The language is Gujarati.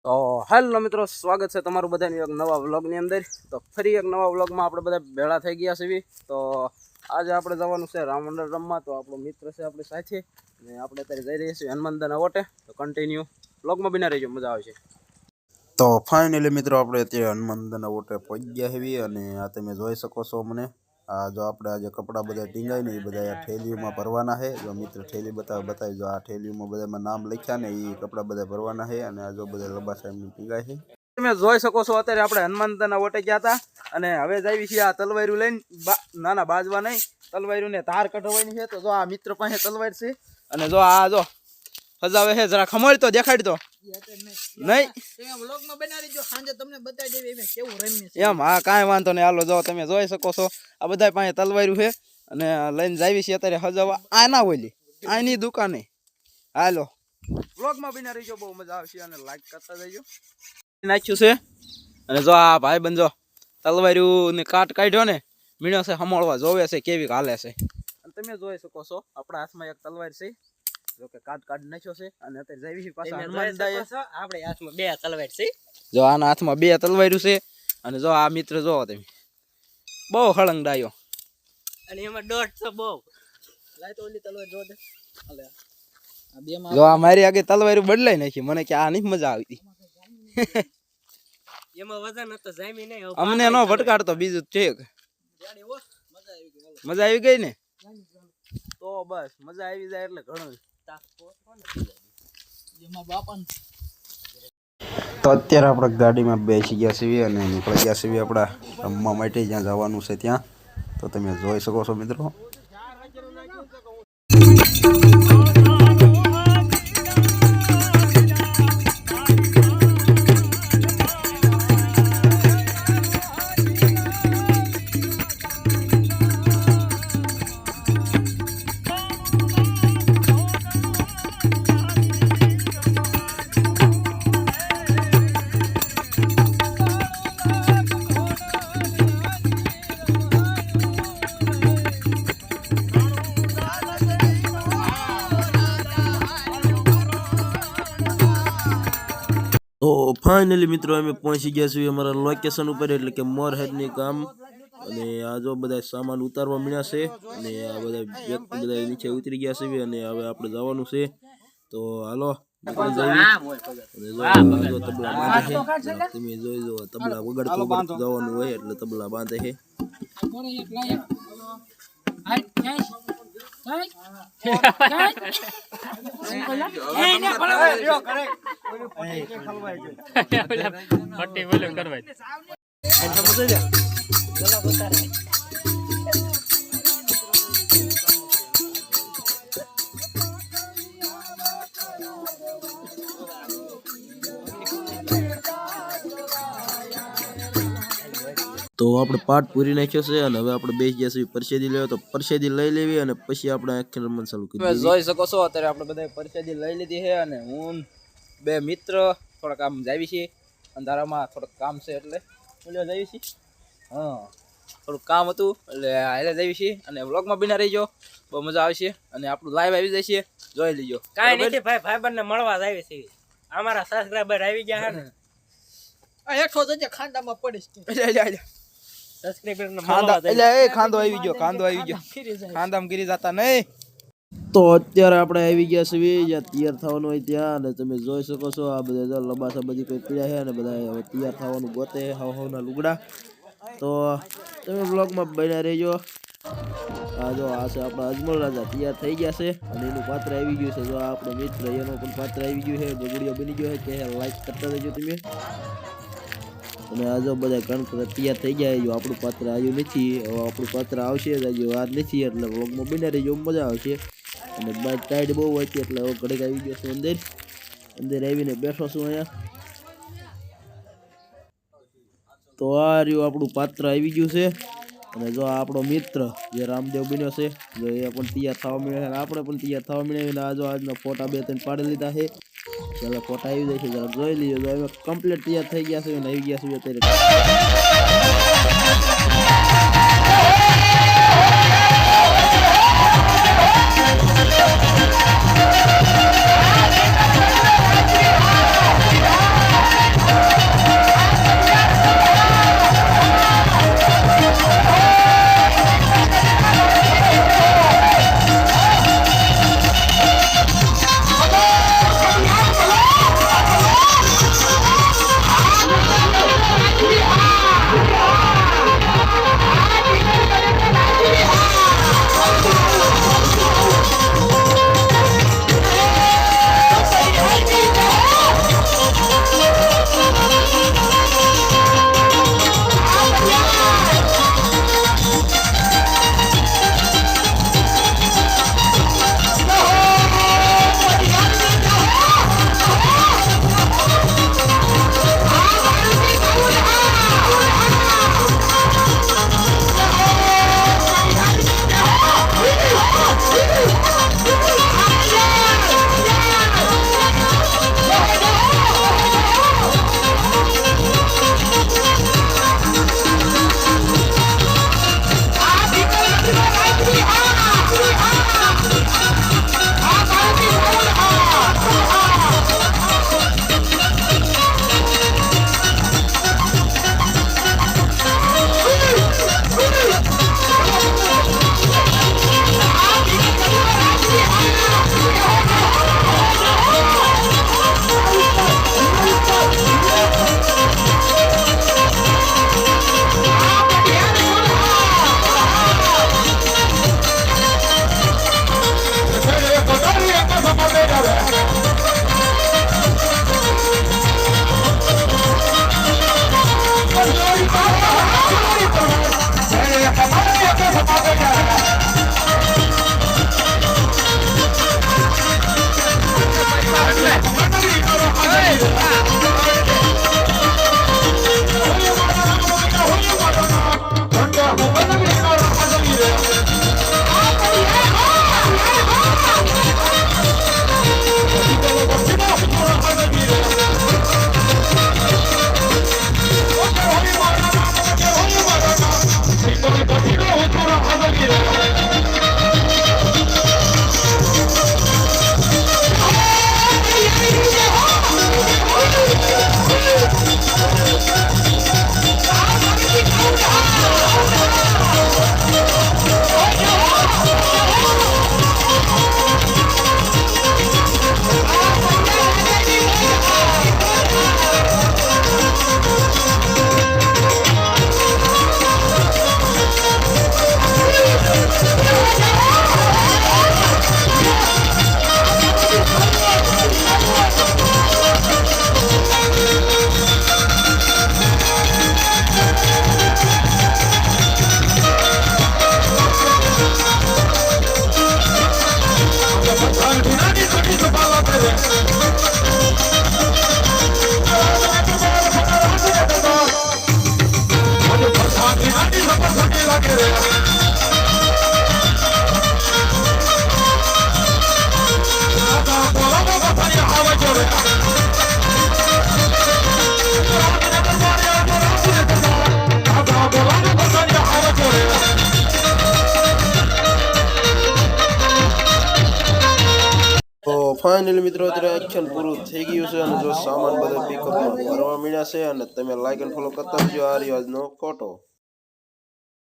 તો હેલો મિત્રો, સ્વાગત છે તમારું બધાની એક નવા વ્લોગની અંદર. તો ફરી એક નવા વ્લોગમાં આપણે બધા ભેળા થઈ ગયા છીએ. તો આજે આપણે જવાનું છે રામમંડળ રમવા. તો આપણો મિત્ર છે આપણી સાથે, અને આપણે અત્યારે જઈ રહ્યા છીએ હનુમાનદાના ઓટે. તો કન્ટિન્યુ વ્લોગમાં બિના રહીજો, મજા આવશે. તો ફાઇનલી મિત્રો આપણે અત્યારે હનુમાનદાના ઓટે પહોંચી ગયા છીએ, અને આ તમે જોઈ શકો છો મને. આ જો આપણે આજે કપડાં બધા ટીંગાય ને એ બધા આ થેલીઓમાં ભરવાના છે. જો મિત્ર થેલી બતાવી જો આ થેલીઓમાં બધામાં નામ લખ્યા ને એ કપડાં બધા ભરવાના છે. અને આ જો બધા લંબા સાહેબની ટીંગાય છે. તમે જોઈ શકો છો અત્યારે આપણે હનુમાનદાના ઓટે ગયા હતા, અને હવે જઈએ છીએ આ તલવાર્યું લઈને. નાના બાજવા નહીં, તલવાર્યું ને ધાર કઢવાની છે. તો જો આ મિત્ર પાસે તલવાર છે, અને જો આ જો હજાવે છે, જરા ખમોળ તો દેખાડી તો નહીં એમ. હા, કાંઈ વાંધો નહીં, હાલો જો તમે જોઈ શકો છો આ બધા પાસે તલવાર્યું છે, અને લઈને જાવી છીએ અત્યારે હજાવા. આ ના ઓલી આની દુકાને. હાલો વ્લોગમાં બિના રહીજો, બહુ મજા આવશે, અને લાઈક કરતા જઈજો. નાખ્યું છે, અને જો આ ભાઈ બંધો તલવાર્યું ને કાટ કાઢ્યો ને મીણ્યો છે, હમોળવા જોવે છે કેવી હાલે છે. અને તમે જોઈ શકો છો આપણા હાથમાં એક તલવાર છે, જો કે કાટ નાખ્યો છે. અને અત્યારે જઈ પાછા હનુમાનદાએ આપણે હાથમાં બે તલવાર છે. જો આના હાથમાં બે તલવાર્યું છે, અને જો આ મિત્ર જો તમે બહુ હળંગ ડાયો, અને એમાં દોઢ છે બહુ. લાય તો ઓલી તલવાર જો દે. જો આ મારી આગળ તલવાર્યું બદલાઈ નાખી, મને કે આ નહીં મજા આવી. એમાં વજન હતો જામી નહીં, અમને નો ભટકાડતો બીજું છે. મજા આવી ગઈ ને, તો બસ મજા આવી જાય એટલે ઘણું. તો અત્યારે આપણે ગાડીમાં બેસી ગયા છીએ અને નીકળી ગયા છીએ આપણા રમવા માટે જ્યાં જવાનું છે ત્યાં. તો તમે જોઈ શકો છો મિત્રો. તો ફાઇનલી મિત્રો અમે પહોંચી ગયા છીએ અમારા લોકેશન ઉપર, એટલે કે મોરહેડની ગામ. અને આ જો બધા સામાન ઉતારવા મળ્યા છે, અને આ બધા વ્યક્તિ બધા નીચે ઉતરી ગયા છે, અને હવે આપણે જવાનું છે. તો હાલો તબલા બાંધે છે, તમે જોઈ જો તબલા વગાડતું જવાનું હોય એટલે તબલા બાંધે છે. તો આપણે પાઠ પૂરી નાખ્યો છે, અને હવે આપણે બેસી ગયા છીએ પરસેદી લેવા. તો પરસેદી લઈ લેવી, અને પછી આપણે આખી રમવાનું ચાલુ કરી. તમે જોઈ શકો છો અત્યારે આપણે બધા પરસેદી લઈ લીધી છે, અને હું બે મિત્ર થોડાક આમ જાવી છીએ અંધારામાં. થોડુંક કામ છે એટલે બોલ્યો જાવી છીએ. હા, થોડુંક કામ હતું એટલે હાલે જાવી છીએ. અને વ્લોગમાં બિના રહીજો, બહુ મજા આવશે. અને આપણું લાઈવ આવી જાય છે, જોઈ લીજો. કાંઈ નથી ભાઈ, ભાઈબંધને મળવા જ આવી છે. અમારા સબસ્ક્રાઇબર આવી ગયા છે ને, આ હેઠો જજે ખાંડામાં પડીશ. ખાંદો આવી ગયો, ખાંદામાં ગીરી જતા નહીં. તો અત્યારે આપણે આવી ગયા છીએ જ્યાં તૈયાર થવાનું હોય ત્યાં, અને તમે જોઈ શકો છો આ બધા લંબાસા બધી કોઈ પીડ્યા છે, અને બધા હવે તૈયાર થવાનું ગોતે હવના લુગડા. તો તમે બ્લોગમાં બન્યા રહેજો. આ જો આ છે આપણા અજમલ રાજા, તૈયાર થઈ ગયા છે, અને એનું પાત્ર આવી ગયું છે. જો આપણો મિત્ર એનો પણ પાત્ર આવી ગયું છે, બગડીઓ બની ગયો છે, કે લાઈક કરતા રહેજો તમે. અને આ જો બધા ગણપત તૈયાર થઈ ગયા. જો આપણું પાત્ર આવ્યું નથી, હવે આપણું પાત્ર આવશે હજુ વાર નથી, એટલે વ્લોગમાં બન્યા રહેજો, મજા આવશે. અને બાઇક ટાઈડ બહુ હતી એટલે હવે ઘડીક આવી ગયો છું અંદર આવીને બેઠો છું અહીંયા. તો આ રહ્યું આપણું પાત્ર આવી ગયું છે. અને જો આપણો મિત્ર જે રામદેવ બન્યો છે, જો એ પણ તૈયાર થવા મળ્યા છે, આપણે પણ તૈયાર થવા મળ્યા. આ જો આજના ફોટા 2-3 પાડી લીધા છે. ચાલો ફોટા આવી જાય છે, જરા જોઈ લીધો. તો હવે કમ્પ્લીટ તૈયાર થઈ ગયા છે, અને આવી ગયા છે અત્યારે. ફાઇનલી મિત્રો અત્યારે એક્શન પૂરું થઈ ગયું છે અને જો સામાન બધો પિકઅપમાં ભરવા મળ્યા છે અને તમે લાઈક અને ફોલો કરતા રહેજો આ રહ્યો આજનો ફોટો.